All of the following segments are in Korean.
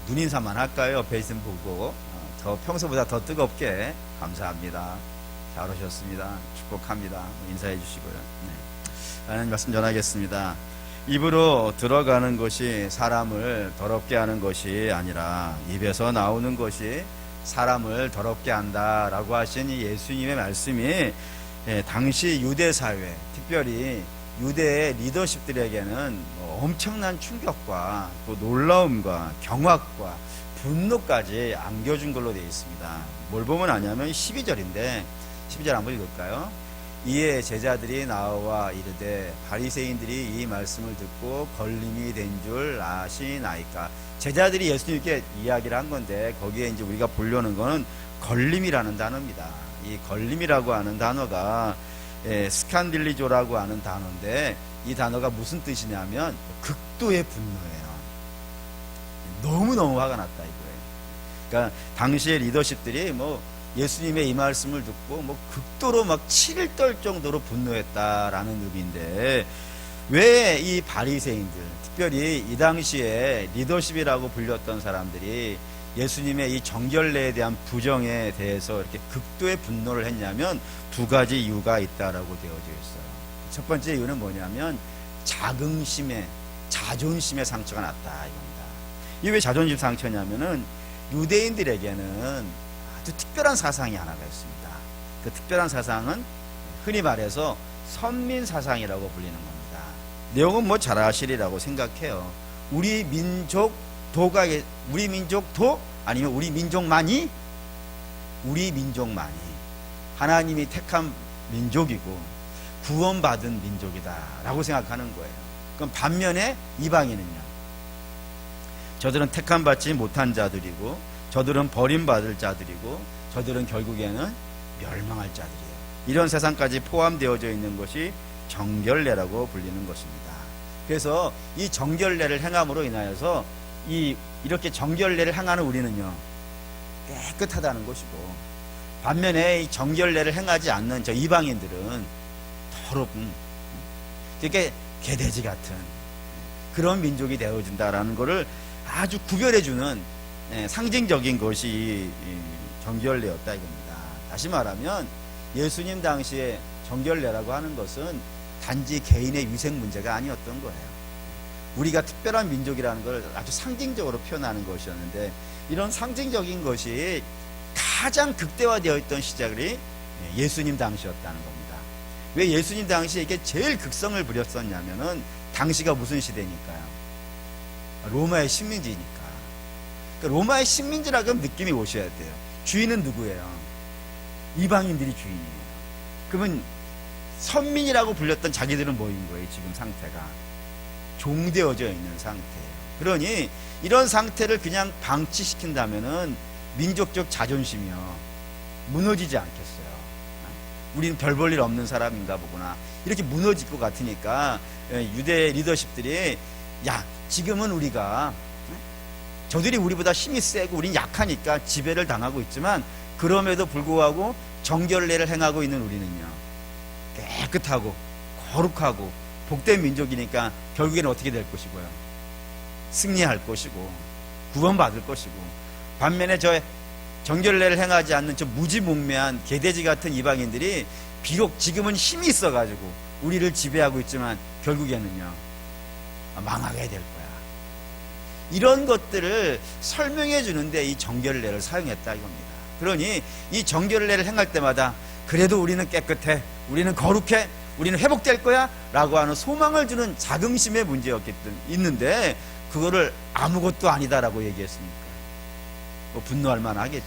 눈인사만 할까요? 옆에 있으면 보고 더 평소보다 더 뜨겁게 감사합니다. 잘 오셨습니다. 축복합니다. 인사해 주시고요. 하나님 말씀 전하겠습니다. 입으로 들어가는 것이 사람을 더럽게 하는 것이 아니라 입에서 나오는 것이 사람을 더럽게 한다라고 하신 이 예수님의 말씀이 당시 유대 사회, 특별히 유대의 리더십들에게는 엄청난 충격과 또 놀라움과 경악과 분노까지 안겨준 걸로 되어 있습니다. 뭘 보면 아냐면 12절인데 12절 한번 읽을까요? 이에 제자들이 나와 이르되 바리새인들이 이 말씀을 듣고 걸림이 된 줄 아시나이까. 제자들이 예수님께 이야기를 한 건데 거기에 이제 우리가 보려는 거는 걸림이라는 단어입니다. 이 걸림이라고 하는 단어가 스칸딜리조라고 하는 단어인데 이 단어가 무슨 뜻이냐면 극도의 분노예요. 너무너무 화가 났다 이거예요. 그러니까 당시의 리더십들이 예수님의 이 말씀을 듣고 극도로 치를 떨 정도로 분노했다라는 의미인데, 왜 이 바리새인들, 특별히 이 당시에 리더십이라고 불렸던 사람들이 예수님의 이 정결례에 대한 부정에 대해서 이렇게 극도의 분노를 했냐면 두 가지 이유가 있다라고 되어져 있어요. 첫 번째 이유는 뭐냐면 자긍심에, 자존심의 상처가 났다 이겁니다. 이게 왜 자존심 상처냐면은 유대인들에게는 아주 특별한 사상이 하나가 있습니다. 그 특별한 사상은 흔히 말해서 선민 사상이라고 불리는 겁니다. 내용은 잘 아시리라고 생각해요. 우리 민족도 아니면 우리 민족만이 하나님이 택한 민족이고 구원받은 민족이다라고 생각하는 거예요. 그럼 반면에 이방인은요, 저들은 택함 받지 못한 자들이고 저들은 버림받을 자들이고 저들은 결국에는 멸망할 자들이에요. 이런 세상까지 포함되어져 있는 것이 정결례라고 불리는 것입니다. 그래서 이 정결례를 행함으로 인하여서 이렇게 정결례를 행하는 우리는요 깨끗하다는 것이고, 반면에 이 정결례를 행하지 않는 저 이방인들은 더럽은 이렇게 개돼지 같은 그런 민족이 되어진다라는 것을 아주 구별해주는 상징적인 것이 정결례였다 이겁니다. 다시 말하면 예수님 당시에 정결례라고 하는 것은 단지 개인의 위생 문제가 아니었던 거예요. 우리가 특별한 민족이라는 걸 아주 상징적으로 표현하는 것이었는데, 이런 상징적인 것이 가장 극대화되어 있던 시절이 예수님 당시였다는 겁니다. 왜 예수님 당시에 이게 제일 극성을 부렸었냐면은 당시가 무슨 시대니까요? 로마의 식민지니까. 그러니까 로마의 식민지라고 하면 느낌이 오셔야 돼요. 주인은 누구예요? 이방인들이 주인이에요. 그러면 선민이라고 불렸던 자기들은 뭐인 거예요? 지금 상태가 종되어져 있는 상태예요. 그러니 이런 상태를 그냥 방치시킨다면은 민족적 자존심이요 무너지지 않겠어요. 우리는 별 볼 일 없는 사람인가 보구나 이렇게 무너질 것 같으니까 유대 리더십들이 지금은 우리가 저들이 우리보다 힘이 세고 우린 약하니까 지배를 당하고 있지만 그럼에도 불구하고 정결례를 행하고 있는 우리는요 깨끗하고 거룩하고 복된 민족이니까 결국에는 어떻게 될 것이고요? 승리할 것이고 구원받을 것이고, 반면에 저 정결례를 행하지 않는 저 무지몽매한 개돼지 같은 이방인들이 비록 지금은 힘이 있어가지고 우리를 지배하고 있지만 결국에는요 망하게 될 거야. 이런 것들을 설명해 주는데 이 정결례를 사용했다 이겁니다. 그러니 이 정결례를 행할 때마다 그래도 우리는 깨끗해, 우리는 거룩해, 우리는 회복될 거야 라고 하는 소망을 주는 자긍심의 문제였기 때문에 있는데, 그거를 아무것도 아니다라고 얘기했으니까 분노할 만하겠죠.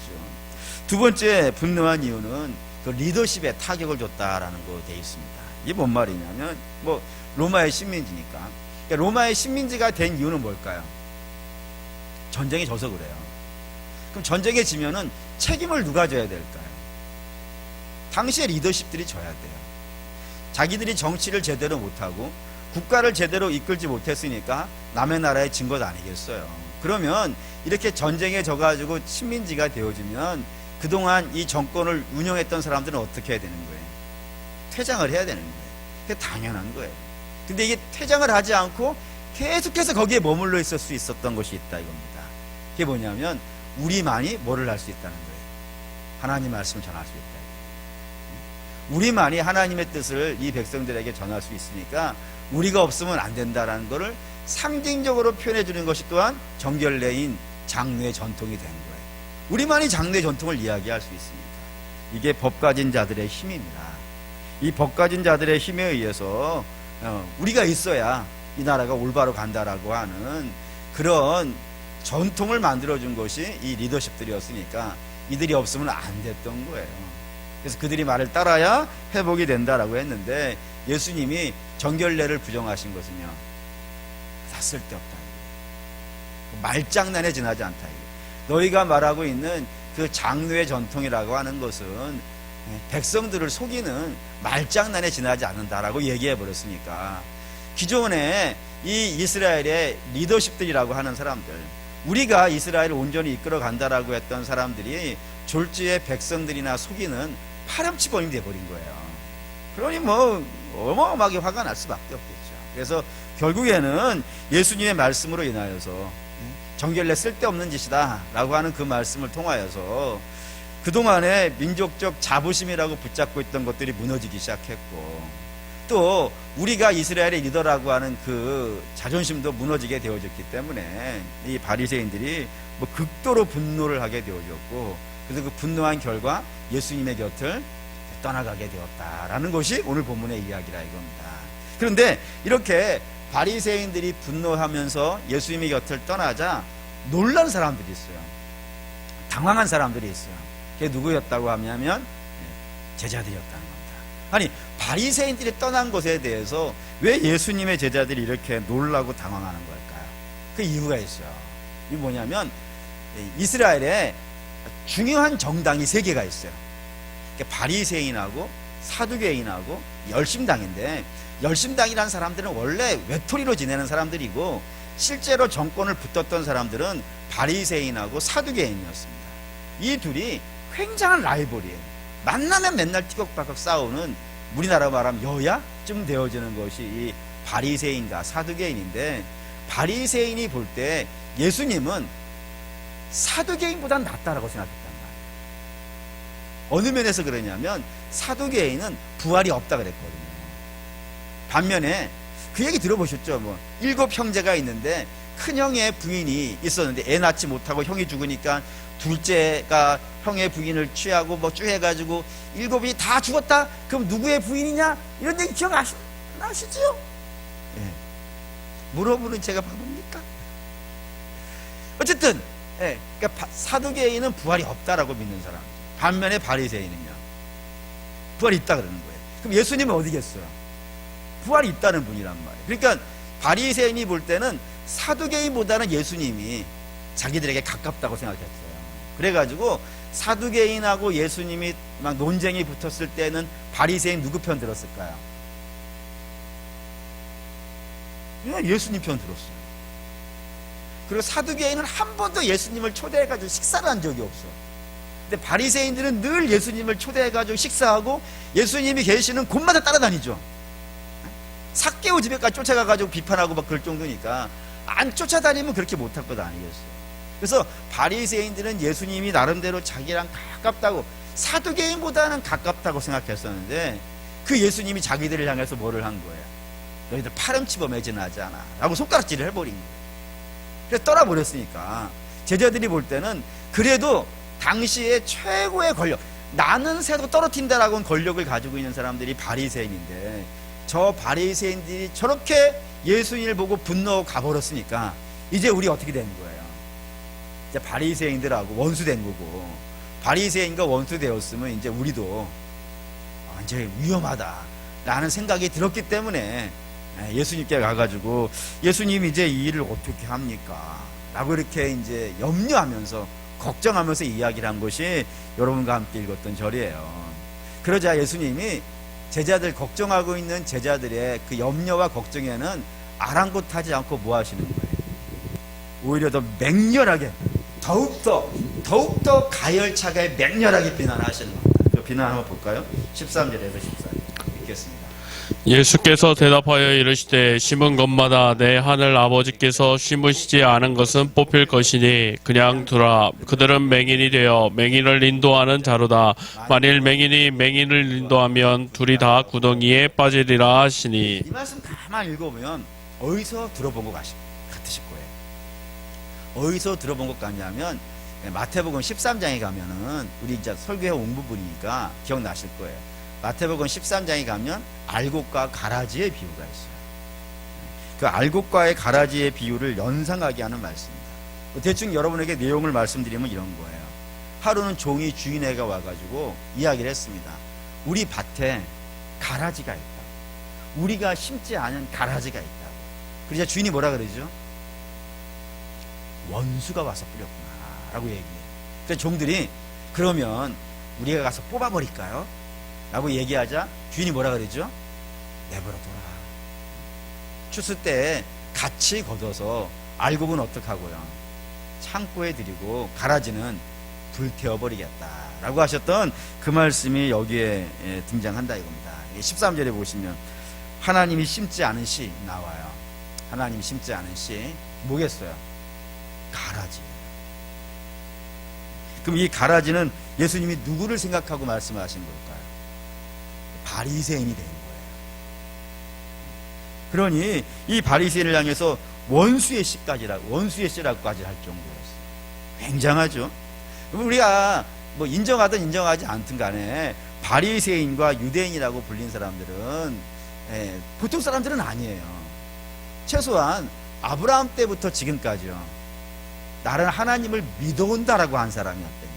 두 번째 분노한 이유는 그 리더십에 타격을 줬다라는 거 되어 있습니다. 이게 뭔 말이냐면 로마의 식민지니까. 그러니까 로마의 식민지가 된 이유는 뭘까요? 전쟁에 져서 그래요. 그럼 전쟁에 지면은 책임을 누가 져야 될까요? 당시의 리더십들이 져야 돼요. 자기들이 정치를 제대로 못하고 국가를 제대로 이끌지 못했으니까 남의 나라에 진 것 아니겠어요. 그러면 이렇게 전쟁에 져가지고 식민지가 되어지면 그동안 이 정권을 운영했던 사람들은 어떻게 해야 되는 거예요? 퇴장을 해야 되는 거예요. 그게 당연한 거예요. 근데 이게 퇴장을 하지 않고 계속해서 거기에 머물러 있을 수 있었던 것이 있다 이겁니다. 그게 뭐냐면 우리만이 뭐를 할 수 있다는 거예요. 하나님 말씀을 전할 수 있다. 우리만이 하나님의 뜻을 이 백성들에게 전할 수 있으니까 우리가 없으면 안 된다라는 것을 상징적으로 표현해 주는 것이 또한 정결례인 장로의 전통이 된 거예요. 우리만이 장로의 전통을 이야기할 수 있으니까. 이게 법 가진 자들의 힘입니다. 이 법 가진 자들의 힘에 의해서 우리가 있어야 이 나라가 올바로 간다라고 하는 그런 전통을 만들어준 것이 이 리더십들이었으니까 이들이 없으면 안 됐던 거예요. 그래서 그들이 말을 따라야 회복이 된다라고 했는데 예수님이 정결례를 부정하신 것은요, 다 쓸데없다. 말장난에 지나지 않다. 너희가 말하고 있는 그 장로의 전통이라고 하는 것은 백성들을 속이는 말장난에 지나지 않는다라고 얘기해 버렸으니까 기존에 이 이스라엘의 리더십들이라고 하는 사람들, 우리가 이스라엘을 온전히 이끌어 간다라고 했던 사람들이 졸지의 백성들이나 속이는 파렴치범이 되어버린 거예요. 그러니 뭐 어마어마하게 화가 날 수밖에 없겠죠. 그래서 결국에는 예수님의 말씀으로 인하여서 정결례 쓸데없는 짓이다 라고 하는 그 말씀을 통하여서 그동안의 민족적 자부심이라고 붙잡고 있던 것들이 무너지기 시작했고, 또 우리가 이스라엘의 리더라고 하는 그 자존심도 무너지게 되어졌기 때문에 이 바리새인들이 뭐 극도로 분노를 하게 되어졌고, 그래서 그 분노한 결과 예수님의 곁을 떠나가게 되었다라는 것이 오늘 본문의 이야기라 이겁니다. 그런데 이렇게 바리새인들이 분노하면서 예수님의 곁을 떠나자 놀란 사람들이 있어요. 당황한 사람들이 있어요. 그게 누구였다고 하면 제자들이었다는 겁니다. 아니, 바리새인들이 떠난 것에 대해서 왜 예수님의 제자들이 이렇게 놀라고 당황하는 걸까요? 그 이유가 있어요. 이게 뭐냐면 이스라엘에 중요한 정당이 세 개가 있어요. 바리새인하고 사두개인하고 열심당인데, 열심당이라는 사람들은 원래 외톨이로 지내는 사람들이고 실제로 정권을 붙었던 사람들은 바리새인하고 사두개인이었습니다. 이 둘이 굉장한 라이벌이에요. 만나면 맨날 티격태격 싸우는, 우리나라 말하면 여야쯤 되어지는 것이 이 바리새인과 사두개인인데, 바리새인이 볼 때 예수님은 사두개인보단 낫다라고 생각했단 말이에요. 어느 면에서 그러냐면 사두개인은 부활이 없다 그랬거든요. 반면에 그 얘기 들어보셨죠? 뭐 7 형제가 있는데 큰형의 부인이 있었는데 애 낳지 못하고 형이 죽으니까 둘째가 형의 부인을 취하고 뭐 쭈해가지고 7이 다 죽었다? 그럼 누구의 부인이냐? 이런 얘기 기억나시죠? 예. 물어보는 제가 바보입니까? 어쨌든 그러니까 사두개인은 부활이 없다라고 믿는 사람, 반면에 바리새인은요 부활이 있다 그러는 거예요. 그럼 예수님은 어디겠어요? 부활이 있다는 분이란 말이에요. 그러니까 바리새인이 볼 때는 사두개인보다는 예수님이 자기들에게 가깝다고 생각했어요. 그래가지고 사두개인하고 예수님이 막 논쟁이 붙었을 때는 바리새인 누구 편 들었을까요? 예수님 편 들었어요. 그리고 사두개인은 한 번도 예수님을 초대해가지고 식사를 한 적이 없어. 근데 바리새인들은 늘 예수님을 초대해가지고 식사하고 예수님이 계시는 곳마다 따라다니죠. 삭개오 집에까지 쫓아가가지고 비판하고 막 그럴 정도니까 안 쫓아다니면 그렇게 못할 것 아니겠어요. 그래서 바리새인들은 예수님이 나름대로 자기랑 가깝다고, 사두개인보다는 가깝다고 생각했었는데 그 예수님이 자기들을 향해서 뭐를 한 거예요? 너희들 파렴치범에 지나지 않아 라고 손가락질을 해버린 거예요. 그래서 떠나버렸으니까 제자들이 볼 때는 그래도 당시에 최고의 권력, 나는 새도 떨어뜨린다라고 권력을 가지고 있는 사람들이 바리새인인데, 저 바리새인들이 저렇게 예수님을 보고 분노하고 가버렸으니까 이제 우리 어떻게 되는 거예요? 이제 바리새인들하고 원수된 거고, 바리새인과 원수되었으면 이제 우리도 이제 위험하다라는 생각이 들었기 때문에 예수님께 가가지고 예수님 이제 이 일을 어떻게 합니까? 라고 이렇게 이제 염려하면서 걱정하면서 이야기를 한 것이 여러분과 함께 읽었던 절이에요. 그러자 예수님이 제자들, 걱정하고 있는 제자들의 그 염려와 걱정에는 아랑곳하지 않고 뭐 하시는 거예요? 오히려 더 맹렬하게, 더욱더 가열차게 맹렬하게 비난하시는 겁니다. 그 비난 한번 볼까요? 13절에서 14절 읽겠습니다. 예수께서 대답하여 이르시되 심은 것마다 내 하늘 아버지께서 심으시지 않은 것은 뽑힐 것이니 그냥 두라. 그들은 맹인이 되어 맹인을 인도하는 자로다. 만일 맹인이 맹인을 인도하면 둘이 다 구덩이에 빠지리라 하시니. 이 말씀 가만히 읽어보면 어디서 들어본 것 같으실 거예요. 어디서 들어본 것 같냐면 마태복음 13장에 가면은 우리 이제 설교회 온 부분이니까 기억나실 거예요. 마태복음 13장에 가면 알곡과 가라지의 비유가 있어요. 그 알곡과의 가라지의 비유를 연상하게 하는 말씀입니다. 대충 여러분에게 내용을 말씀드리면 이런 거예요. 하루는 종이 주인에게 와가지고 이야기를 했습니다. 우리 밭에 가라지가 있다고. 우리가 심지 않은 가라지가 있다고. 그러자 주인이 뭐라 그러죠? 원수가 와서 뿌렸구나 라고 얘기해요. 그래서 종들이 그러면 우리가 가서 뽑아버릴까요? 라고 얘기하자 주인이 뭐라 그러죠? 내버려둬라. 추수 때 같이 걷어서 알곡은 어떡하고요? 창고에 들이고 가라지는 불태워버리겠다 라고 하셨던 그 말씀이 여기에 등장한다 이겁니다. 13절에 보시면 하나님이 심지 않은 씨 나와요. 하나님이 심지 않은 씨 뭐겠어요? 가라지예요. 그럼 이 가라지는 예수님이 누구를 생각하고 말씀하신 걸까요? 바리새인이 된 거예요. 그러니 이 바리새인을 향해서 원수의 씨라고까지 할 정도였어요. 굉장하죠. 우리가 뭐 인정하든 인정하지 않든 간에 바리새인과 유대인이라고 불린 사람들은 보통 사람들은 아니에요. 최소한 아브라함 때부터 지금까지요. 나는 하나님을 믿어온다라고 한 사람이었다니까요.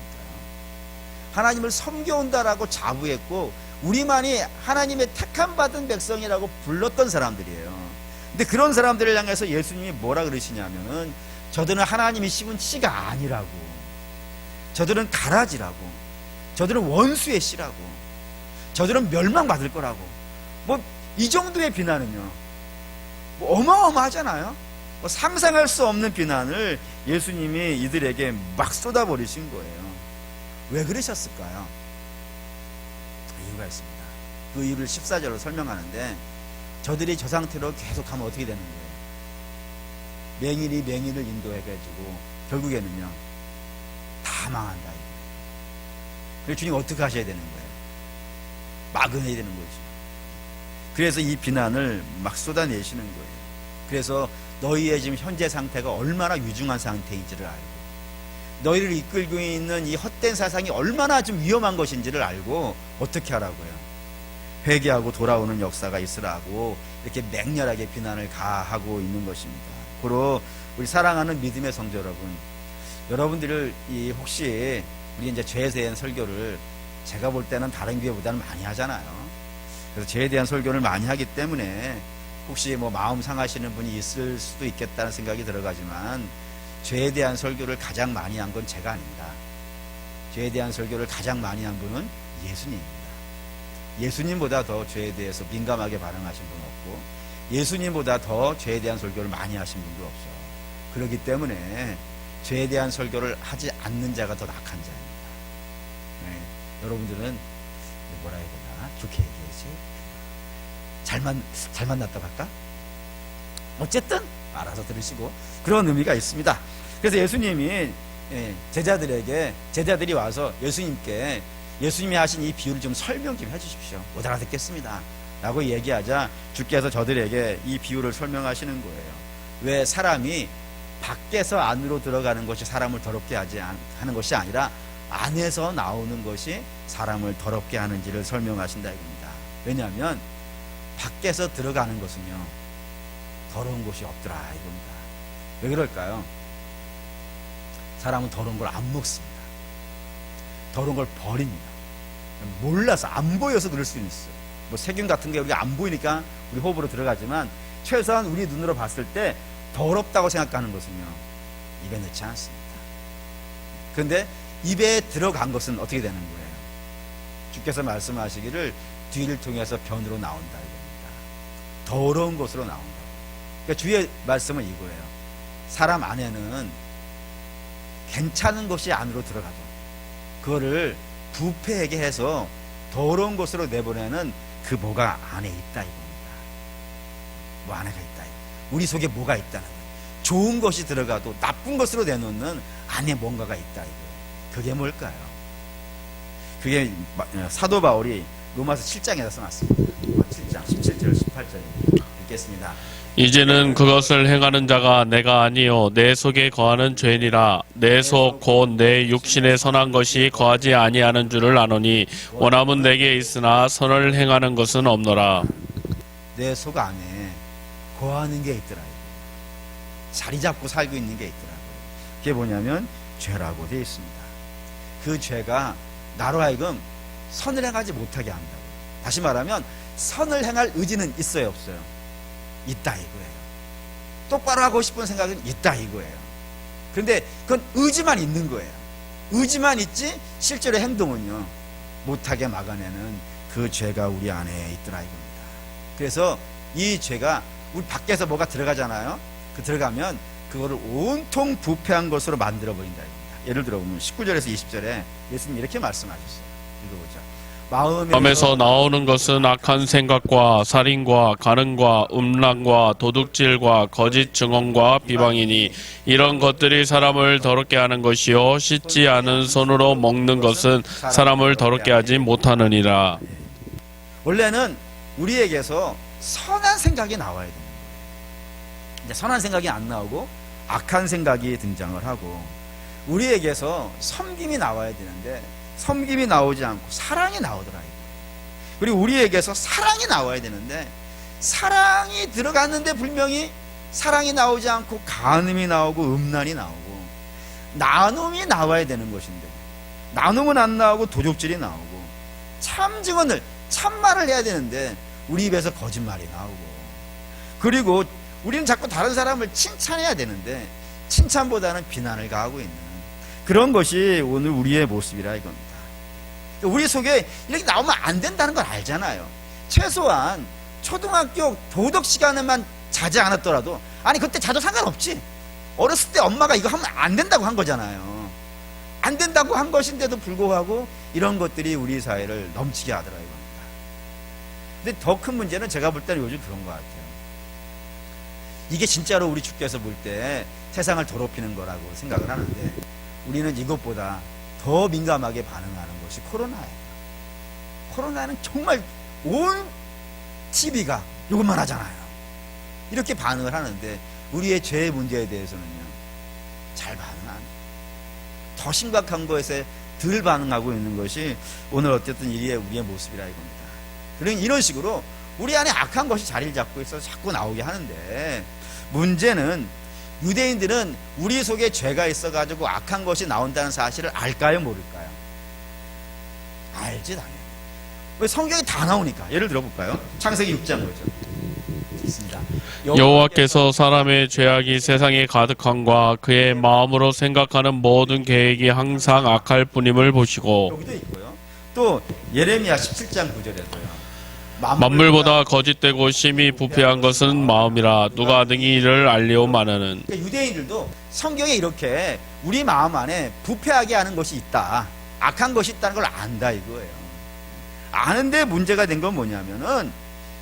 하나님을 섬겨온다라고 자부했고 우리만이 하나님의 택함 받은 백성이라고 불렀던 사람들이에요. 근데 그런 사람들을 향해서 예수님이 뭐라 그러시냐면은 저들은 하나님이 심은 씨가 아니라고, 저들은 가라지라고, 저들은 원수의 씨라고, 저들은 멸망받을 거라고. 뭐 이 정도의 비난은요 뭐 어마어마하잖아요. 뭐 상상할 수 없는 비난을 예수님이 이들에게 막 쏟아버리신 거예요. 왜 그러셨을까요? 이유가 있습니다. 그 이유를 14절로 설명하는데 저들이 저 상태로 계속하면 어떻게 되는 거예요? 맹인이 맹인을 인도해가지고 결국에는요 다 망한다. 그래서 주님 어떻게 하셔야 되는 거예요? 막아내야 되는 거죠. 그래서 이 비난을 막 쏟아내시는 거예요. 그래서 너희의 지금 현재 상태가 얼마나 유중한 상태인지를 알고 너희를 이끌고 있는 이 헛된 사상이 얼마나 좀 위험한 것인지를 알고 어떻게 하라고요? 회개하고 돌아오는 역사가 있으라고 이렇게 맹렬하게 비난을 가하고 있는 것입니다. 고로 우리 사랑하는 믿음의 성도 여러분들을 혹시 우리 이제 죄에 대한 설교를 제가 볼 때는 다른 교회보다는 많이 하잖아요. 그래서 죄에 대한 설교를 많이 하기 때문에 혹시 뭐 마음 상하시는 분이 있을 수도 있겠다는 생각이 들어가지만 죄에 대한 설교를 가장 많이 한 건 제가 아닙니다. 죄에 대한 설교를 가장 많이 한 분은 예수님입니다. 예수님보다 더 죄에 대해서 민감하게 반응하신 분은 없고 예수님보다 더 죄에 대한 설교를 많이 하신 분도 없어요. 그렇기 때문에 죄에 대한 설교를 하지 않는 자가 더 악한 자입니다. 여러분들은 뭐라 해야 되나? 좋게 얘기해야지. 잘 만났다고 할까? 어쨌든 알아서 들으시고 그런 의미가 있습니다. 그래서 예수님이 제자들이 와서 예수님이 하신 이 비유를 좀 설명 좀 해주십시오. 못 알아듣겠습니다 라고 얘기하자 주께서 저들에게 이 비유를 설명하시는 거예요. 왜 사람이 밖에서 안으로 들어가는 것이 사람을 더럽게 하는 것이 아니라 안에서 나오는 것이 사람을 더럽게 하는지를 설명하신다 이겁니다. 왜냐하면 밖에서 들어가는 것은요 더러운 것이 없더라 이겁니다. 왜 그럴까요? 사람은 더러운 걸 안 먹습니다. 더러운 걸 버립니다. 몰라서 안 보여서 그럴 수는 있어요. 뭐 세균 같은 게 우리가 안 보이니까 우리 호흡으로 들어가지만 최소한 우리 눈으로 봤을 때 더럽다고 생각하는 것은요 입에 넣지 않습니다. 그런데 입에 들어간 것은 어떻게 되는 거예요? 주께서 말씀하시기를 뒤를 통해서 변으로 나온다 이겁니다. 더러운 것으로 나온다. 그러니까 주의 말씀은 이거예요. 사람 안에는 괜찮은 것이 안으로 들어가죠. 그거를 부패하게 해서 더러운 것으로 내보내는 그 뭐가 안에 있다 이겁니다. 뭐 안에가 있다. 우리 속에 뭐가 있다는 거예요. 좋은 것이 들어가도 나쁜 것으로 내놓는 안에 뭔가가 있다 이거예요. 그게 뭘까요? 그게 사도 바울이 로마서 7장에다 써놨습니다. 7장 17절 18절 읽겠습니다. 이제는 그것을 행하는 자가 내가 아니요 내 속에 거하는 죄니라. 내 속 곧 내 육신에 선한 것이 거하지 아니하는 줄을 아노니 원함은 내게 있으나 선을 행하는 것은 없노라. 내 속 안에 거하는 게 있더라고요. 자리 잡고 살고 있는 게 있더라고요. 그게 뭐냐면 죄라고 되어 있습니다. 그 죄가 나로 하여금 선을 행하지 못하게 한다고요. 다시 말하면 선을 행할 의지는 있어요, 없어요? 있다 이거예요. 똑바로 하고 싶은 생각은 있다 이거예요. 그런데 그건 의지만 있는 거예요. 의지만 있지 실제로 행동은요 못하게 막아내는 그 죄가 우리 안에 있더라 이겁니다. 그래서 이 죄가 우리 밖에서 뭐가 들어가잖아요. 그 들어가면 그거를 온통 부패한 것으로 만들어 버린다 이겁니다. 예를 들어 보면 19절에서 20절에 예수님 이렇게 말씀하셨어요. 읽어보자. 마음에서 나오는 것은 악한 생각과 살인과 간음과 음란과 도둑질과 거짓 증언과 비방이니 이런 것들이 사람을 더럽게 하는 것이요 씻지 않은 손으로 먹는 것은 사람을 더럽게 하지 못하느니라. 원래는 우리에게서 선한 생각이 나와야 됩니다. 이제 선한 생각이 안 나오고 악한 생각이 등장을 하고 우리에게서 섬김이 나와야 되는데 섬김이 나오지 않고 사랑이 나오더라. 그리고 우리에게서 사랑이 나와야 되는데 사랑이 들어갔는데 분명히 사랑이 나오지 않고 간음이 나오고 음란이 나오고 나눔이 나와야 되는 것인데 나눔은 안 나오고 도둑질이 나오고 참 증언을 참말을 해야 되는데 우리 입에서 거짓말이 나오고 그리고 우리는 자꾸 다른 사람을 칭찬해야 되는데 칭찬보다는 비난을 가하고 있는 그런 것이 오늘 우리의 모습이라 이겁니다. 우리 속에 이렇게 나오면 안 된다는 걸 알잖아요. 최소한 초등학교 도덕 시간에만 자지 않았더라도 아니 그때 자도 상관없지. 어렸을 때 엄마가 이거 하면 안 된다고 한 거잖아요. 안 된다고 한 것인데도 불구하고 이런 것들이 우리 사회를 넘치게 하더라 이겁니다. 근데 더 큰 문제는 제가 볼 때는 요즘 그런 것 같아요. 이게 진짜로 우리 주께서 볼 때 세상을 더럽히는 거라고 생각을 하는데 우리는 이것보다 더 민감하게 반응하는 것이 코로나예요. 코로나는 정말 온 TV가 이것만 하잖아요. 이렇게 반응을 하는데 우리의 죄의 문제에 대해서는요 잘 반응 안 해요. 더 심각한 것에 덜 반응하고 있는 것이 오늘 어쨌든 우리의 모습이라 이겁니다. 그러니 이런 식으로 우리 안에 악한 것이 자리를 잡고 있어서 자꾸 나오게 하는데 문제는 유대인들은 우리 속에 죄가 있어가지고 악한 것이 나온다는 사실을 알까요 모를까요? 알지 당연히. 왜 성경에 다 나오니까. 예를 들어볼까요? 창세기 6장 보죠. 있습니다. 여호와께서 사람의 죄악이 세상에 가득함과 그의 마음으로 생각하는 모든 계획이 항상 악할 뿐임을 보시고 여기도 있고요. 또 예레미야 17장 9절에도요. 만물보다 거짓되고 심히 부패한 것은 마음이라 누가 능히 이를 알리오마느는. 그러니까 유대인들도 성경에 이렇게 우리 마음 안에 부패하게 하는 것이 있다. 악한 것이 있다는 걸 안다 이거예요. 아는데 문제가 된 건 뭐냐면은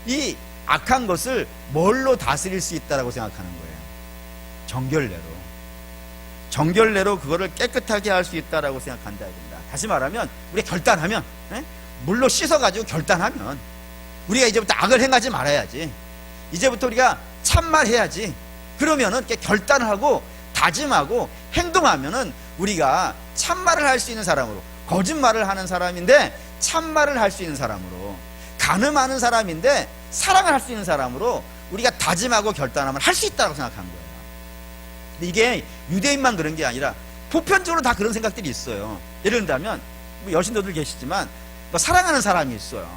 이 악한 것을 뭘로 다스릴 수 있다라고 생각하는 거예요. 정결례로. 정결례로 그거를 깨끗하게 할 수 있다라고 생각한다 이겁니다. 다시 말하면 우리가 결단하면 물로 씻어가지고 결단하면 우리가 이제부터 악을 행하지 말아야지. 이제부터 우리가 참말해야지. 그러면은 이렇게 결단을 하고 다짐하고 행동하면은 우리가 참말을 할 수 있는 사람으로 거짓말을 하는 사람인데 참말을 할 수 있는 사람으로 간음하는 사람인데 사랑을 할 수 있는 사람으로 우리가 다짐하고 결단하면 할 수 있다고 생각한 거예요. 근데 이게 유대인만 그런 게 아니라 보편적으로 다 그런 생각들이 있어요. 예를 들자면 여신도들 계시지만 사랑하는 사람이 있어요.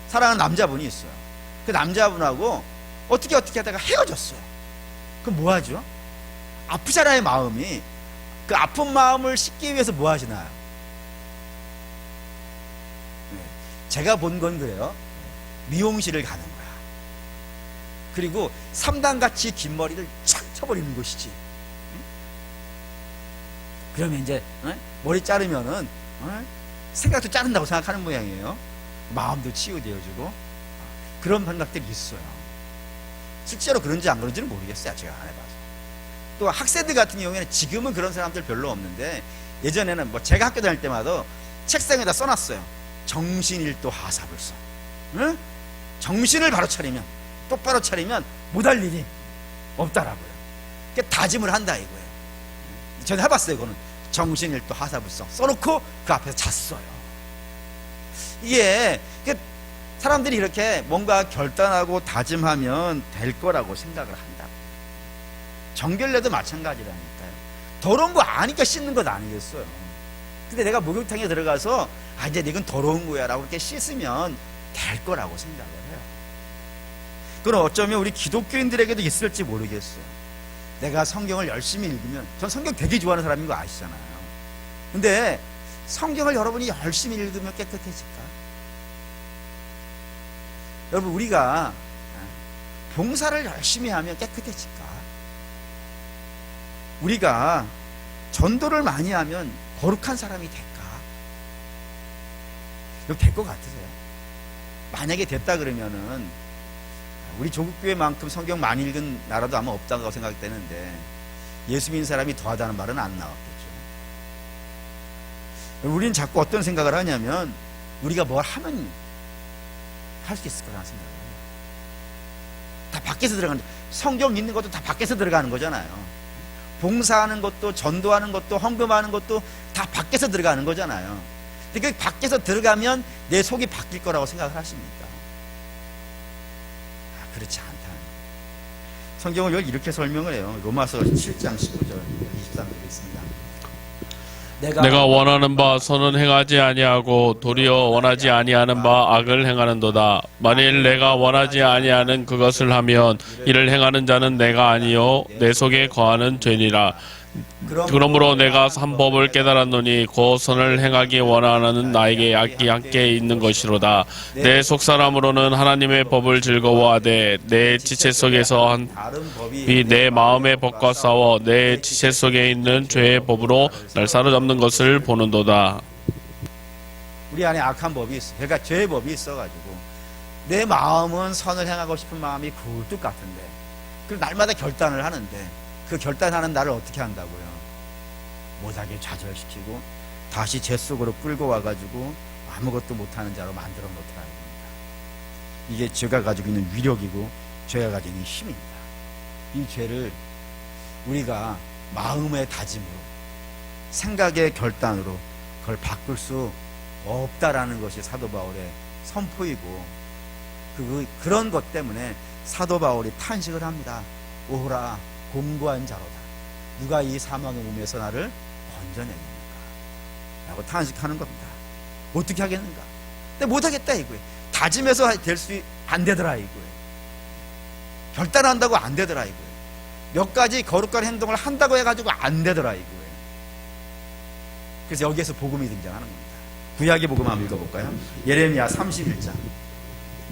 사랑하는 남자분이 있어요. 그 남자분하고 어떻게 하다가 헤어졌어요. 그럼 뭐 하죠? 아프잖아요, 마음이. 그 아픈 마음을 씻기 위해서 뭐 하시나요? 제가 본 건 그래요. 미용실을 가는 거야. 그리고 3단같이 긴 머리를 착 쳐버리는 것이지. 그러면 이제 머리 자르면은 생각도 자른다고 생각하는 모양이에요. 마음도 치유되어지고 그런 생각들이 있어요. 실제로 그런지 안 그런지는 모르겠어요. 제가 안 해봐서. 또 학생들 같은 경우에는 지금은 그런 사람들 별로 없는데 예전에는 뭐 제가 학교 다닐 때마다 책상에다 써놨어요. 정신일도 하사불성. 응? 정신을 바로 차리면, 똑바로 차리면 못할 일이 없다라고요. 그러니까 다짐을 한다 이거예요. 저는 해봤어요. 이거는 정신일도 하사불성 써놓고 그 앞에서 잤어요. 이게 사람들이 이렇게 뭔가 결단하고 다짐하면 될 거라고 생각을 한다. 정결례도 마찬가지라니까요. 더러운 거 아니까 씻는 것 아니겠어요. 근데 내가 목욕탕에 들어가서 이제 이건 더러운 거야 라고 이렇게 씻으면 될 거라고 생각을 해요. 그럼 어쩌면 우리 기독교인들에게도 있을지 모르겠어요. 내가 성경을 열심히 읽으면, 전 성경 되게 좋아하는 사람인 거 아시잖아요. 근데 성경을 여러분이 열심히 읽으면 깨끗해질까? 여러분, 우리가 봉사를 열심히 하면 깨끗해질까? 우리가 전도를 많이 하면 거룩한 사람이 될까? 이거 될 것 같으세요? 만약에 됐다 그러면은 우리 조국교회만큼 성경 많이 읽은 나라도 아마 없다고 생각되는데 예수 믿는 사람이 더하다는 말은 안 나왔겠죠. 우리는 자꾸 어떤 생각을 하냐면 우리가 뭘 하면 할 수 있을 거라는 생각을 해요. 다 밖에서 들어가는, 성경 읽는 것도 다 밖에서 들어가는 거잖아요. 봉사하는 것도, 전도하는 것도, 헌금하는 것도 다 밖에서 들어가는 거잖아요. 근데 그 밖에서 들어가면 내 속이 바뀔 거라고 생각을 하십니까? 그렇지 않다. 성경을 이렇게 설명을 해요. 로마서 7장 19절 23절에 있습니다. 내가 원하는 바 선은 행하지 아니하고 도리어 원하지 아니하는 바 악을 행하는도다. 만일 내가 원하지 아니하는 그것을 하면 이를 행하는 자는 내가 아니요 내 속에 거하는 죄니라. 그러므로 내가 한 법을 깨달았노니 곧 선을 행하기 원하는 나에게 악이 함께 있는 것이로다. 내 속사람으로는 하나님의 법을 즐거워하되 내 지체 속에서 한 법이 내 마음의 법과 싸워 내 지체 속에 있는 죄의 법으로 날 사로잡는 것을 보는도다. 우리 안에 악한 법이 있어. 그러니까 죄의 법이 있어가지고 내 마음은 선을 행하고 싶은 마음이 굴뚝 같은데 그걸 날마다 결단을 하는데 그 결단하는 나를 어떻게 한다고요? 못하게 좌절시키고 다시 죄 속으로 끌고 와가지고 아무것도 못하는 자로 만들어 놓더라 이겁니다. 이게 죄가 가지고 있는 위력이고 죄가 가지고 있는 힘입니다. 이 죄를 우리가 마음의 다짐으로 생각의 결단으로 그걸 바꿀 수 없다라는 것이 사도 바울의 선포이고 그런 것 때문에 사도 바울이 탄식을 합니다. 오호라 곤고한 자로다. 누가 이 사망의 몸에서 나를 건져내겠는가? 라고 탄식하는 겁니다. 어떻게 하겠는가? 근데 못하겠다 이거예요. 다짐해서 안 되더라 이거예요. 결단한다고 안 되더라 이거예요. 몇 가지 거룩한 행동을 한다고 해가지고 안 되더라 이거예요. 그래서 여기에서 복음이 등장하는 겁니다. 구약의 복음 한번 읽어볼까요? 예레미야 31장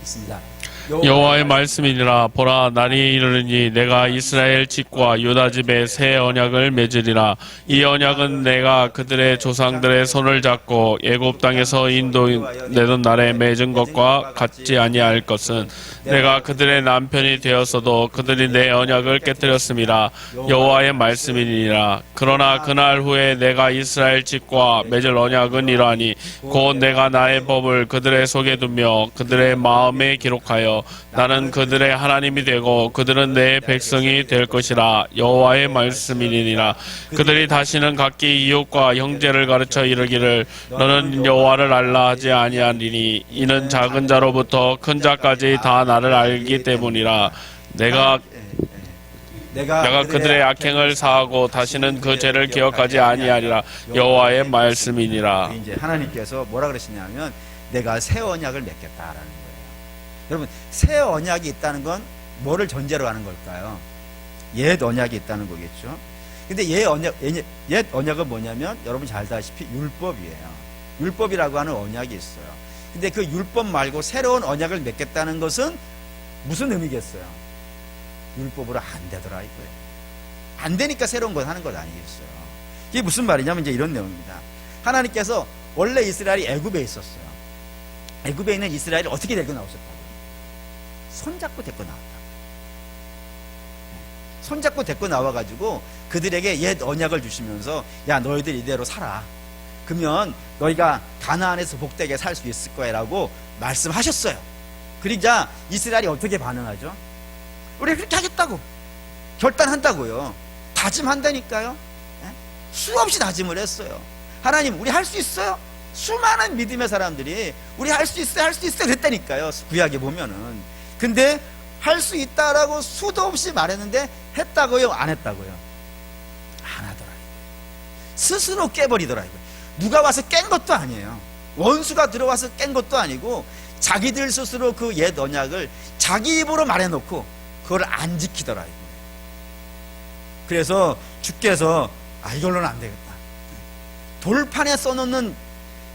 있습니다. 여호와의 말씀이니라. 보라, 날이 이르르니 내가 이스라엘 집과 유다 집에 새 언약을 맺으리라. 이 언약은 내가 그들의 조상들의 손을 잡고 애굽 땅에서 인도내던 날에 맺은 것과 같지 아니할 것은 내가 그들의 남편이 되었어도 그들이 내 언약을 깨뜨렸음이라. 여호와의 말씀이니라. 그러나 그날 후에 내가 이스라엘 집과 맺을 언약은 이러하니 곧 내가 나의 법을 그들의 속에 두며 그들의 마음에 기록하여 나는 그들의 하나님이 되고 그들은 내 백성이 될 것이라. 여호와의 말씀이니라. 그들이 다시는 각기 이웃과 형제를 가르쳐 이르기를 너는 여호와를 알라 하지 아니하리니 이는 작은 자로부터 큰 자까지 다 나를 알기 때문이라. 내가 그들의 악행을 사하고 다시는 그 죄를 기억하지 아니하리라. 여호와의 말씀이니라. 이제 하나님께서 뭐라 그러시냐면 내가 새 언약을 맺겠다라는 거예요. 여러분, 새 언약이 있다는 건 뭐를 전제로 하는 걸까요? 옛 언약이 있다는 거겠죠. 근데 옛 언약은 뭐냐면 여러분 잘 아시다시피 율법이에요. 율법이라고 하는 언약이 있어요. 근데 그 율법 말고 새로운 언약을 맺겠다는 것은 무슨 의미겠어요? 율법으로 안 되더라 이거예요. 안 되니까 새로운 걸 하는 것 아니겠어요. 이게 무슨 말이냐면 이제 이런 내용입니다. 하나님께서 원래 이스라엘이 애굽에 있었어요. 애굽에 있는 이스라엘이 어떻게 데리고 나오셨다고요? 손잡고 데리고 나왔다. 손잡고 데리고 나와가지고 그들에게 옛 언약을 주시면서 야 너희들 이대로 살아. 그러면 너희가 가나안에서 복되게 살 수 있을 거야 라고 말씀하셨어요. 그러자 이스라엘이 어떻게 반응하죠? 우리 그렇게 하겠다고 결단한다고요. 다짐한다니까요. 수없이 다짐을 했어요. 하나님 우리 할 수 있어요? 수많은 믿음의 사람들이 우리 할 수 있어요 그랬다니까요. 구약에 보면은. 근데 할 수 있다라고 수도 없이 말했는데 했다고요? 안 했다고요? 안 하더라고요. 스스로 깨버리더라고요. 누가 와서 깬 것도 아니에요. 원수가 들어와서 깬 것도 아니고 자기들 스스로 그 옛 언약을 자기 입으로 말해놓고 그걸 안 지키더라고요. 그래서 주께서 이걸로는 안 되겠다. 돌판에 써놓는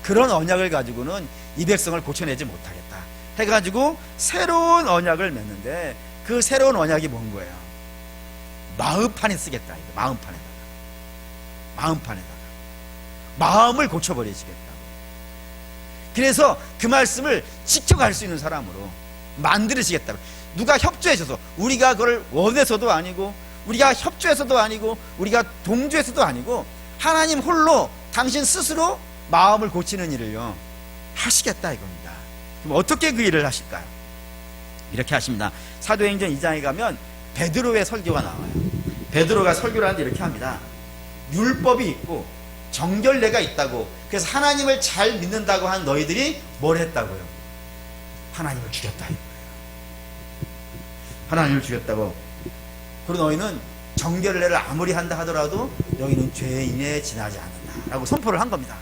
그런 언약을 가지고는 이 백성을 고쳐내지 못하겠다 해가지고 새로운 언약을 맺는데 그 새로운 언약이 뭔 거예요? 마음판에 쓰겠다. 마음판에다가 마음을 고쳐버리시겠다고. 그래서 그 말씀을 지켜갈 수 있는 사람으로 만들으시겠다고. 누가 협조해줘서, 우리가 그걸 원해서도 아니고 우리가 협조해서도 아니고 우리가 동조해서도 아니고 하나님 홀로 당신 스스로 마음을 고치는 일을요 하시겠다 이겁니다. 그럼 어떻게 그 일을 하실까요? 이렇게 하십니다. 사도행전 2장에 가면 베드로의 설교가 나와요. 베드로가 설교를 하는데 이렇게 합니다. 율법이 있고 정결례가 있다고, 그래서 하나님을 잘 믿는다고 한 너희들이 뭘 했다고요? 하나님을 죽였다 이거예요. 하나님을 죽였다고. 그리고 너희는 정결례를 아무리 한다 하더라도 너희는 죄인에 지나지 않는다 라고 선포를 한 겁니다.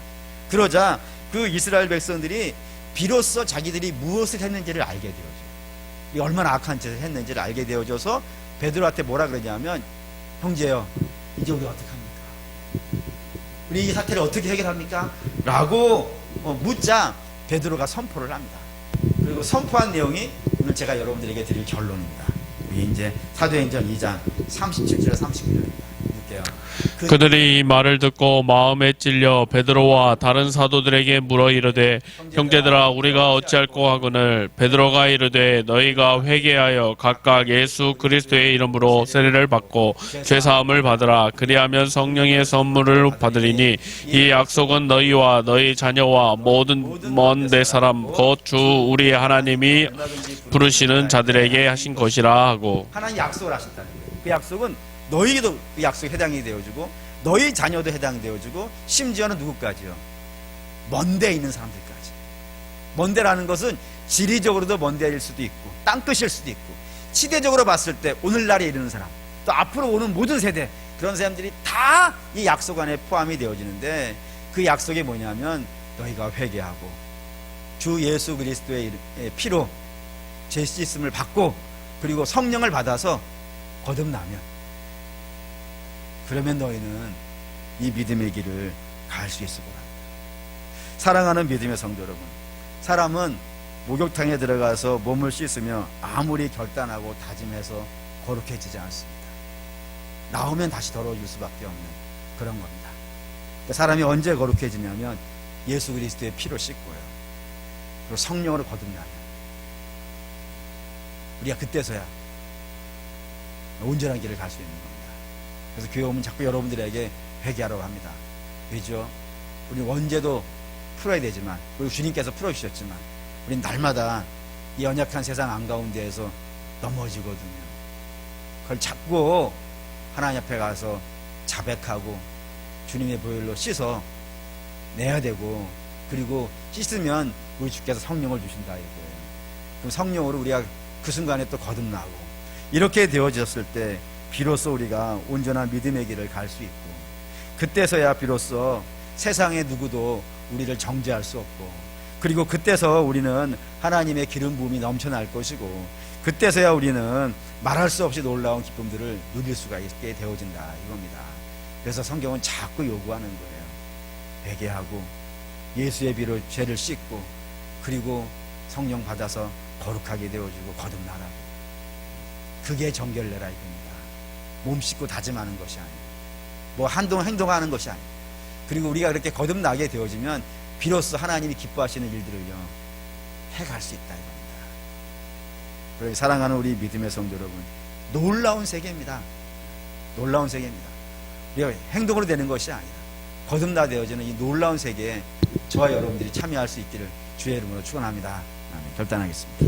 그러자 그 이스라엘 백성들이 비로소 자기들이 무엇을 했는지를 알게 되어져요. 얼마나 악한 짓을 했는지를 알게 되어져서 베드로한테 뭐라 그러냐면, 형제요 이제 우리 어떻게 합니까? 우리 이 사태를 어떻게 해결합니까? 라고 묻자 베드로가 선포를 합니다. 그리고 선포한 내용이 오늘 제가 여러분들에게 드릴 결론입니다. 이제 사도행전 2장 37절 39절입니다. 볼게요. 그들이 이 말을 듣고 마음에 찔려 베드로와 다른 사도들에게 물어 이르되, 형제들아 우리가 어찌할꼬 하거늘. 베드로가 이르되, 너희가 회개하여 각각 예수 그리스도의 이름으로 세례를 받고 죄사함을 받으라. 그리하면 성령의 선물을 받으리니 이 약속은 너희와 너희 자녀와 모든 먼 내 사람 곧 주 우리 하나님이 부르시는 자들에게 하신 것이라 하고. 하나님 약속을 하셨다는 거예요. 그 약속은 너희에게도 그 약속에 해당이 되어주고 너희 자녀도 해당되어주고 심지어는 누구까지요? 먼 데에 있는 사람들까지. 먼 데라는 것은 지리적으로도 먼 데일 수도 있고 땅끝일 수도 있고 시대적으로 봤을 때 오늘날에 이르는 사람, 또 앞으로 오는 모든 세대, 그런 사람들이 다 이 약속 안에 포함이 되어지는데, 그 약속이 뭐냐면 너희가 회개하고 주 예수 그리스도의 피로 죄 씻음을 받고 그리고 성령을 받아서 거듭나면, 그러면 너희는 이 믿음의 길을 갈 수 있을 거다. 사랑하는 믿음의 성도 여러분, 사람은 목욕탕에 들어가서 몸을 씻으며 아무리 결단하고 다짐해서 거룩해지지 않습니다. 나오면 다시 더러워질 수밖에 없는 그런 겁니다. 사람이 언제 거룩해지냐면 예수 그리스도의 피로 씻고요, 그리고 성령으로 거듭나면 우리가 그때서야 온전한 길을 갈 수 있는 겁니다. 그래서 교회 오면 자꾸 여러분들에게 회개하라고 합니다. 왜죠? 우리 언제도 풀어야 되지만, 그리고 주님께서 풀어주셨지만 우린 날마다 이 연약한 세상 한가운데에서 넘어지거든요. 그걸 잡고 하나님 앞에 가서 자백하고 주님의 보혈로 씻어 내야 되고, 그리고 씻으면 우리 주께서 성령을 주신다 이거예요. 그럼 성령으로 우리가 그 순간에 또 거듭나고, 이렇게 되어졌을 때 비로소 우리가 온전한 믿음의 길을 갈 수 있고, 그때서야 비로소 세상의 누구도 우리를 정죄할 수 없고, 그리고 그때서 우리는 하나님의 기름 부음이 넘쳐날 것이고, 그때서야 우리는 말할 수 없이 놀라운 기쁨들을 누릴 수가 있게 되어진다 이겁니다. 그래서 성경은 자꾸 요구하는 거예요. 회개하고 예수의 피로 죄를 씻고 그리고 성령 받아서 거룩하게 되어주고 거듭나라고. 그게 정결례라 이겁니다. 몸 씻고 다짐하는 것이 아니에요. 뭐 한동안 행동하는 것이 아니에요. 그리고 우리가 그렇게 거듭나게 되어지면 비로소 하나님이 기뻐하시는 일들을요 해갈 수 있다 이겁니다. 그러니 사랑하는 우리 믿음의 성도 여러분, 놀라운 세계입니다. 놀라운 세계입니다. 우리가 행동으로 되는 것이 아니라 거듭나되어지는 이 놀라운 세계에 저와 여러분들이 참여할 수 있기를 주의 이름으로 축원합니다. 아멘. 결단하겠습니다.